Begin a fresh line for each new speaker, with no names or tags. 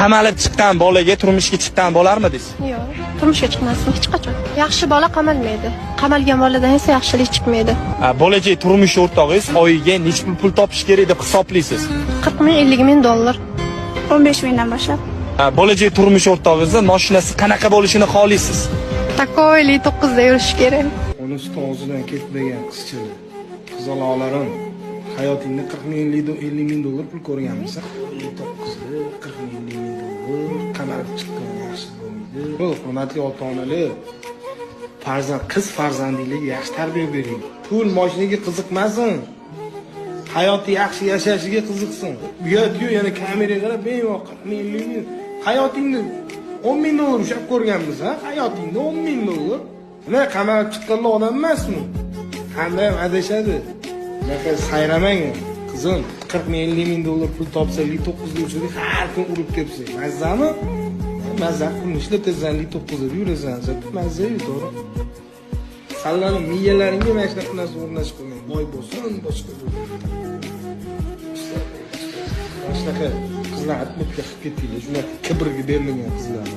Qamalib chiqqan bolaga turmushga chiqqan bo'larmidingiz?
Yo'q, turmushga chiqmasdim hech qachon. Yaxshi bola qamalmaydi. Qamalgan boladan esa yaxshilik chiqmaydi.
Bo'lajak turmush o'rtog'ingiz oyiga necha pul topish kerak deb hisoblaysiz?
40 ming, 50 ming dollar.
15 mingdan boshlab.
Bo'lajak turmush o'rtog'ingizning mashinasi qanaqa bo'lishini xohlaysiz?
Takoyli 9 da yurish kerak.
Uni o'zidan ketmagan qizchalar. Qizaloqlarim, hayotingda 40 ming, 50 ming dollar pul ko'rganmisan? 9da 40 ming, 50 ming dollar qamalib chiqqan yaxshi bo'lmaydi. Hurmatli ota-onalar, qiz farzandingizga yaxshi tarbiya bering. Pul mashinaga qiziqmasin. Hayoti yaxshi yashashiga qiziqsin. Uyatga yana kameraga qarab, bevor 40 ming, 50 ming. Hayotingni 10 ming dollar ushlab ko'rganmiz, ha? Hayotingni 10 ming dollar. Ular qamalib chiqqanlar odam emasmi? Qanday adashadi? Bunaqa sayramang, qizim. 40 ming, 50 ming dollar pul topsa, 9 da uchadi, har kun urib tepsang. Mazzami? Mazza pulni ishlatasan, 9 da yurasan, mazza-yu, to'g'ri. Sallani miyalaringga mana shunaqa narsa o'rnashib qo'ying. Boy bo'lsin, boshqa bo'lsin. Shunaqa qizlar atmoqqa qilib ketdinglar, shunaqa kibrga bermagan qizlar.